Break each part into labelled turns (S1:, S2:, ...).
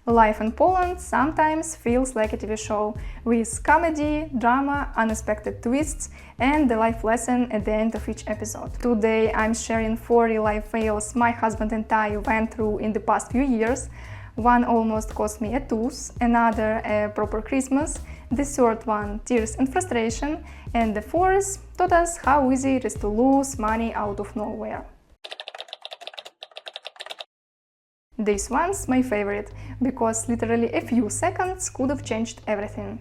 S1: Life in Poland sometimes feels like a TV show, with comedy, drama, unexpected twists, and the life lesson at the end of each episode. Today I'm sharing 4 real-life fails my husband and I went through in the past few years. One almost cost me a tooth, another a proper Christmas, the third one tears and frustration, and the fourth taught us how easy it is to lose money out of nowhere. This one's my favorite, because literally a few seconds could have changed everything.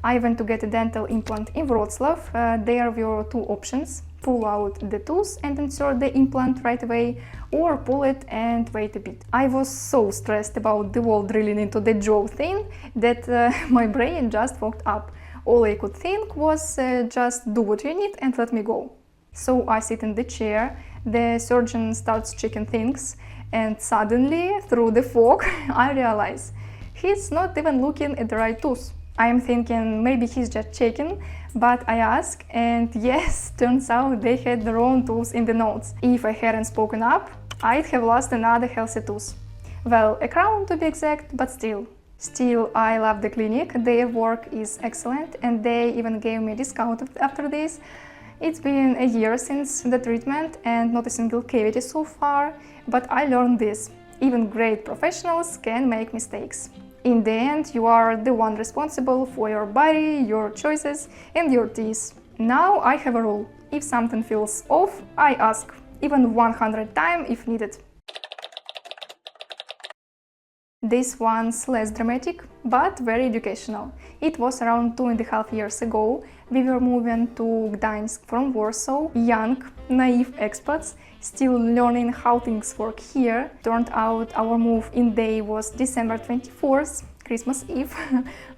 S1: I went to get a dental implant in Wrocław. There were 2 options: pull out the tooth and insert the implant right away, or pull it and wait a bit. I was so stressed about the wall drilling into the jaw thing that my brain just fogged up. All I could think was just do what you need and let me go. So I sit in the chair, the surgeon starts checking things, and suddenly, through the fog, I realize he's not even looking at the right tooth. I am thinking maybe he's just checking, but I ask, and yes, turns out they had the wrong tooth in the notes. If I hadn't spoken up, I'd have lost another healthy tooth. Well, a crown to be exact, but still. Still, I love the clinic, their work is excellent, and they even gave me a discount after this. It's been a year since the treatment and not a single cavity so far, but I learned this: even great professionals can make mistakes. In the end, you are the one responsible for your body, your choices and your teeth. Now I have a rule: if something feels off, I ask, even 100 times if needed. This one's less dramatic, but very educational. It was around 2.5 years ago. We were moving to Gdańsk from Warsaw, young, naive expats, still learning how things work here. Turned out our move-in day was December 24th, Christmas Eve.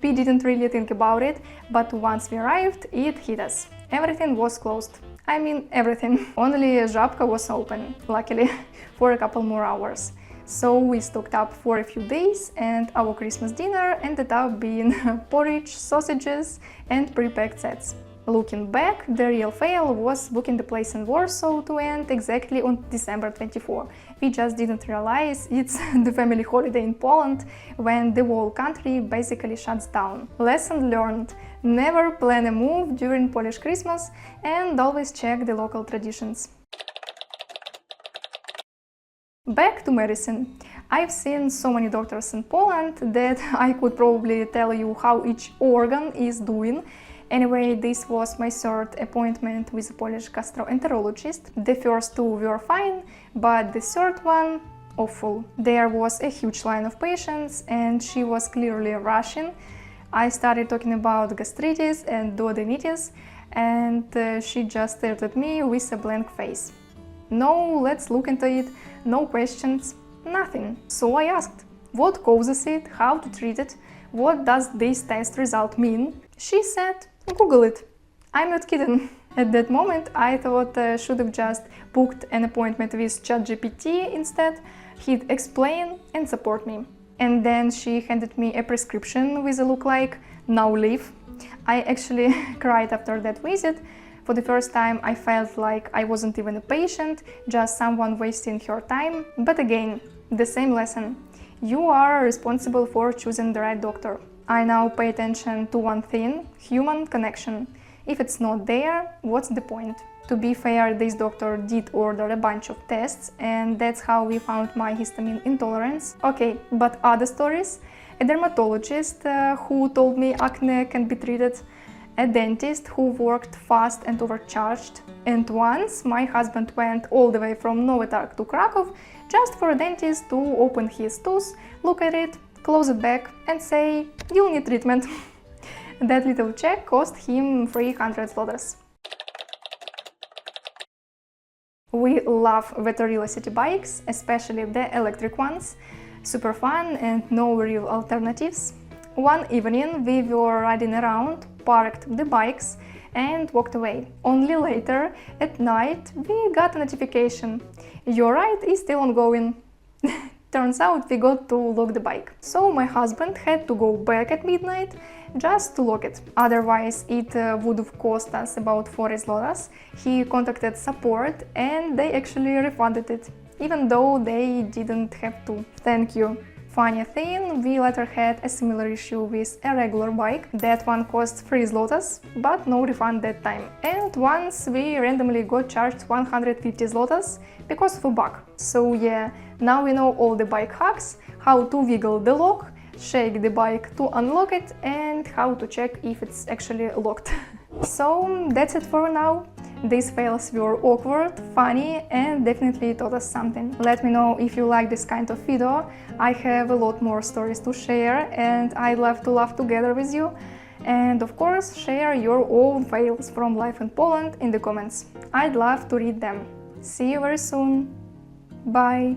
S1: We didn't really think about it, but once we arrived, it hit us. Everything was closed. I mean, everything. Only Żabka was open, luckily, for a couple more hours. So we stocked up for a few days, and our Christmas dinner ended up being porridge, sausages and pre-packed sets. Looking back, the real fail was booking the place in Warsaw to end exactly on December 24. We just didn't realize it's the family holiday in Poland when the whole country basically shuts down. Lesson learned: never plan a move during Polish Christmas and always check the local traditions. Back to medicine. I've seen so many doctors in Poland that I could probably tell you how each organ is doing. Anyway, this was my 3rd appointment with a Polish gastroenterologist. The first 2 were fine, but the 3rd one, awful. There was a huge line of patients and she was clearly rushing. I started talking about gastritis and duodenitis, and she just stared at me with a blank face. No, let's look into it, no questions, nothing. So I asked, what causes it, how to treat it, what does this test result mean? She said, Google it. I'm not kidding. At that moment, I thought I should have just booked an appointment with ChatGPT instead. He'd explain and support me. And then she handed me a prescription with a look like, now leave. I actually cried after that visit. For the first time, I felt like I wasn't even a patient, just someone wasting her time. But again, the same lesson. You are responsible for choosing the right doctor. I now pay attention to one thing: human connection. If it's not there, what's the point? To be fair, this doctor did order a bunch of tests, and that's how we found my histamine intolerance. Okay, but other stories? A dermatologist who told me acne can be treated, a dentist who worked fast and overcharged, and once my husband went all the way from Nowy Targ to Krakow just for a dentist to open his tooth, look at it, close it back and say, you'll need treatment. That little check cost him 300 zlotys. We love Vetorilo city bikes, especially the electric ones. Super fun and no real alternatives. One evening we were riding around, parked the bikes and walked away. Only later, at night, we got a notification. Your ride is still ongoing. Turns out we got to lock the bike. So my husband had to go back at midnight just to lock it. Otherwise it would have cost us about 40 zlotys. He contacted support and they actually refunded it, even though they didn't have to. Thank you Funny thing, we later had a similar issue with a regular bike. That one cost 3 zlotys, but no refund that time. And once we randomly got charged 150 zlotys because of a bug. So yeah, now we know all the bike hacks, how to wiggle the lock, shake the bike to unlock it, and how to check if it's actually locked. So that's it for now. These fails were awkward, funny, and definitely taught us something. Let me know if you like this kind of video. I have a lot more stories to share and I'd love to laugh together with you. And of course, share your own fails from life in Poland in the comments. I'd love to read them. See you very soon. Bye!